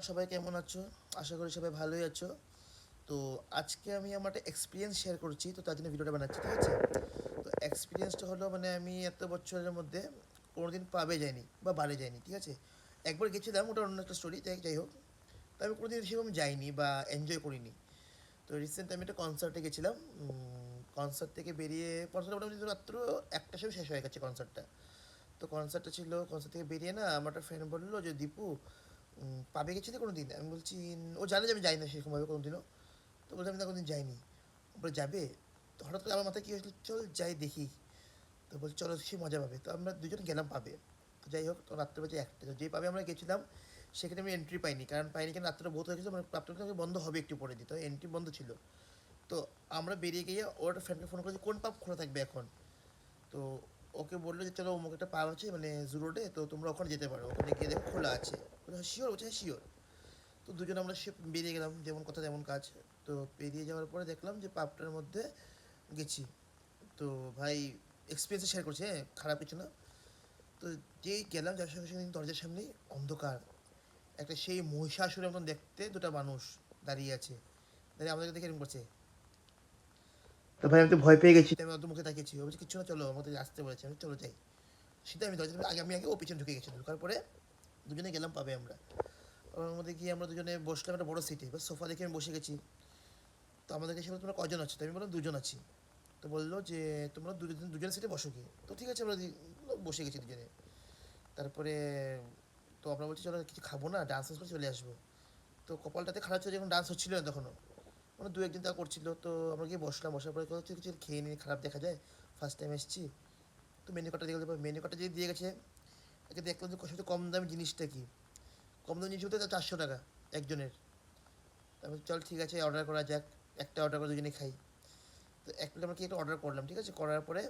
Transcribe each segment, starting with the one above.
সবাই কেমন আছো? আশা করি সবাই ভালোই আছো। তো আজকে আমি আমার একটা এক্সপিরিয়েন্স শেয়ার করছি, তো তার জন্য ভিডিওটা বানাচ্ছি, ঠিক আছে? তো এক্সপিরিয়েন্সটা হলো মানে আমি এত বছরের মধ্যে কোনোদিন পাবে যাইনি বা বারে যাইনি, ঠিক আছে? একবার গেছিলাম, ওটা অন্য একটা স্টোরি, যাই হোক। তো আমি কোনোদিন সেরকম যাইনি বা এনজয় করিনি। তো রিসেন্ট আমি একটা কনসার্টে গেছিলাম। কনসার্ট থেকে বেরিয়ে কনসার্ট মোটামুটি রাত্র 1টার সময় শেষ হয়ে গেছে কনসার্টটা। তো কনসার্টটা ছিল, কনসার্ট থেকে বেরিয়ে না আমার একটা ফ্রেন্ড বললো যে দীপু পাবে গেছিলে কোনো দিন? আমি বলছি ও জানে যে আমি যাই না সেরকমভাবে কোনো দিনও। তো বলছি আমি না কোনো দিন যাইনি। বলে যাবে? তো হঠাৎ করে আমার মাথায় কী হয়েছিল, চল যাই দেখি। তো বলছি চলো সে মজা পাবে, তো আমরা দুজন গেলাম পাবে। তো যাই হোক, তো রাত্রে বাজে 1টা, তো যেই পাবে আমরা গেছিলাম সেখানে আমি এন্ট্রি পাইনি, কারণ কেন রাত্রে বহুত হয়ে গেছিলো, মানে প্রাপ্তকে বন্ধ হবে একটু পরে দিত, এন্ট্রি বন্ধ ছিল। তো আমরা বেরিয়ে গিয়ে ওর একটা ফ্রেন্ডকে ফোন করেছি কোন পাব খোলা থাকবে এখন। তো ওকে বললো যে চলো অমুক একটা পাব আছে মানে জু রোডে, তো তোমরা ওখানে যেতে পারো, ওখানে গিয়ে দেখো খোলা আছে। বলে শিওর? বলছে হ্যাঁ শিওর। তো দুজনে আমরা সে বেরিয়ে গেলাম, যেমন কথা তেমন কাজ। তো বেরিয়ে যাওয়ার পরে দেখলাম যে পাবটার মধ্যে গেছি। তো ভাই এক্সপিরিয়েন্স শেয়ার করছি, হ্যাঁ, খারাপ কিছু না। তো যেই গেলাম যার সঙ্গে সঙ্গে দরজার সামনেই অন্ধকার, একটা সেই মহিষাসুরের মতন দেখতে দুটো মানুষ দাঁড়িয়ে আছে, দাঁড়িয়ে আমাদেরকে দেখে এরকম করছে। তো ভাই আমি তো ভয় পেয়ে গেছি, আমি অত মুখে তাকিয়েছি, ও বলছে কিচ্ছু না চলো, আমাদের আসতে বলেছে, আমি চলো যাই। সেটা আমি দরজা আগে ও পিছনে ঢুকে গেছি, ঢোকার পরে দুজনে গেলাম পাবে আমরা। ওর মধ্যে গিয়ে আমরা দুজনে বসলাম একটা বড় সিটে, এবার সোফা দেখে আমি বসে গেছি। তো আমাদেরকে সে তোমরা কজন আছো? তো আমি বললাম দুজন আছি। তো বললো যে তোমরা দুজনের সিটে বসো কি? তো ঠিক আছে আমরা বসে গেছি দুজনে। তারপরে তো আমরা বলছি চলো কিছু খাবো না, ডান্স করে চলে আসবো। তো কপালটাতে খারাপ ছিল, যখন ডান্স হচ্ছিল না তখনও, মানে দু একদিন তা করছিল। তো আমরা গিয়ে বসলাম, বসার পরে কথা হচ্ছে কিছু খেয়ে নিয়ে খারাপ দেখা যায়, ফার্স্ট টাইম এসেছি। তো মেনু কার্ডটা দিয়ে গেলে, মেনু কার্ডটা যদি দিয়ে গেছে, একে দেখলাম যে সবচেয়ে কম দামি জিনিসটা কি, কম দামি জিনিস বলতে 400 টাকা একজনের। তারপর চল ঠিক আছে অর্ডার করা যাক, একটা অর্ডার করে দুজনে খাই। তো এক প্লেট আমরা কি একটা অর্ডার করলাম, ঠিক আছে, করার পরে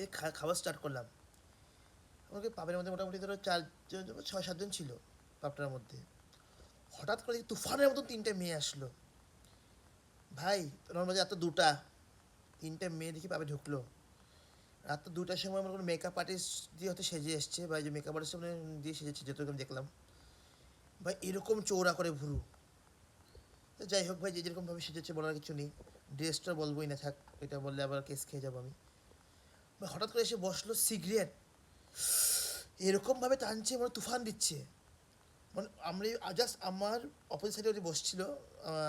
এই খাওয়া স্টার্ট করলাম। আমাকে পাবের মধ্যে মোটামুটি ধরো 6-7 জন ছিল পাবটার মধ্যে। হঠাৎ করে তুফানের মতন 3টে মেয়ে আসলো। ভাই তোমার মাঝে এত 3টে মেয়ে দেখি পাবে ঢুকলো। রাত তো 2টার সময় আমার কোনো মেকআপ আর্টিস্ট দিয়ে হয়তো সেজে এসছে, ভাই যে মেকআপ আর্টিস্ট মানে দিয়ে সেজেছে যেহেতু আমি দেখলাম। ভাই এরকম চৌড়া করে ভুরু। তো যাই হোক ভাই, যে যেরকমভাবে সেজেছে বলার কিছু নেই। ড্রেসটা বলবোই না, থাক, এটা বললে আবার কেস খেয়ে যাবো আমি। ভাই হঠাৎ করে এসে বসলো, সিগারেট এরকমভাবে টানছে মানে তুফান দিচ্ছে। মানে আমরা জাস্ট আমার অপোজিট সাইডে ওটি বসছিল,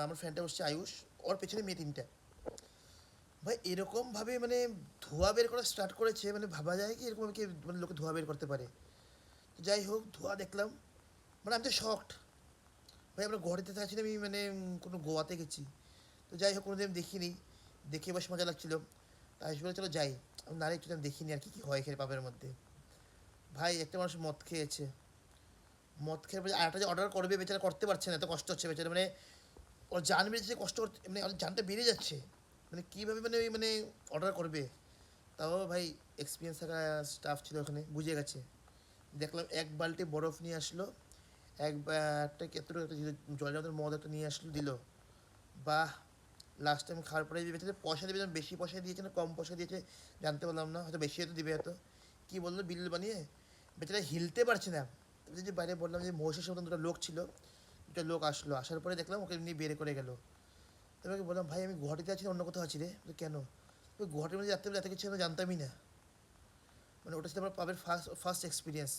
আমার ফ্রেন্ডটা বসছে আয়ুষ, ওর পেছনে মেয়ে 3টে। ভাই এরকমভাবে মানে ধোঁয়া বের করা স্টার্ট করেছে, মানে ভাবা যায় কি এরকমভাবে কি মানে লোকে ধোঁয়া বের করতে পারে। তো যাই হোক ধোঁয়া দেখলাম, মানে আমি তো শকড। ভাই আমরা ঘরেতে থাকছি না, আমি মানে কোনো গোয়াতে গেছি। তো যাই হোক কোনোদিন দেখিনি, দেখে বেশ মজা লাগছিলো। তাই বলে চলো যাই। আমি নারে একটু দেখিনি আর কি কী হয় এখানে পাবের মধ্যে। ভাই একটা মানুষ মদ খেয়েছে, মদ খেয়ে বলছে আরেকটা যে অর্ডার করবে বেচারা করতে পারছে না, এত কষ্ট হচ্ছে বেচারা, মানে ওর জান বেড়েছে কষ্ট মানে ওর জানটা বেড়ে যাচ্ছে, মানে কীভাবে মানে ওই মানে অর্ডার করবে। তাও ভাই এক্সপিরিয়েন্স থাকা স্টাফ ছিল ওখানে, বুঝে গেছে। দেখলাম 1 বালতি বরফ নিয়ে আসলো, একটা এতটুকু একটা জলের মধ্যে মদ একটা নিয়ে আসলো দিল। বাহ, লাস্ট টাইম খাওয়ার পরে বেচারে পয়সা দেবে, বেশি পয়সা দিয়েছে না কম পয়সা দিয়েছে জানতে পারলাম না, হয়তো বেশি হয়তো দিবে হয়তো। কী বললো বিল বানিয়ে, বেচারা হিলতে পারছে না। যে বাইরে বললাম যে মহিষের মতন 2টা লোক ছিল, 2টা লোক আসলো, আসার পরে দেখলাম ওকে নিয়ে বের করে গেল। তবে ওকে বললাম ভাই আমি গুয়াহাটিতে আছি, অন্য কোথাও আছি রে? কেন? ওই গুয়াহাটির মধ্যে যাতে এত কিছু আমি জানতামই না। মানে ওটা সাথে আমার পাবের ফার্স্ট ফার্স্ট এক্সপিরিয়েন্স।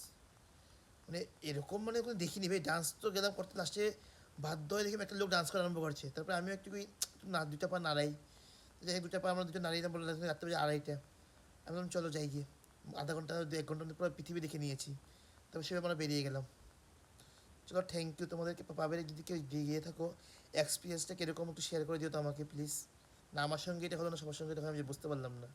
মানে এরকম মানে কোনো দেখিনি ভাই, ডান্স তো গেলাম করতে, লাস্টে বাধ্য হয়ে দেখি একটা লোক ডান্স করা আরম্ভ করছে, তারপরে আমিও একটু না 2টা পা নাড়াই। যাই হোক 2টা পা আমরা 2টা নাড়িয়ে বলে রাত্রে বাজে 2:30। আমি বললাম চলো যাই গিয়ে, আধা ঘন্টা 1 ঘন্টার মধ্যে পুরো পৃথিবী দেখে নিয়েছি। তবে সেভাবে আমরা বেরিয়ে গেলাম। চলো থ্যাংক ইউ, তোমাদেরকে পাবের যদি কেউ গিয়ে থাকো এক্সপিরিয়েন্সটা কীরকম একটু শেয়ার করে দিও তো আমাকে প্লিজ। না আমার সঙ্গে এটা হলো না, সবার সঙ্গে এটা হয় আমি বুঝতে পারলাম না।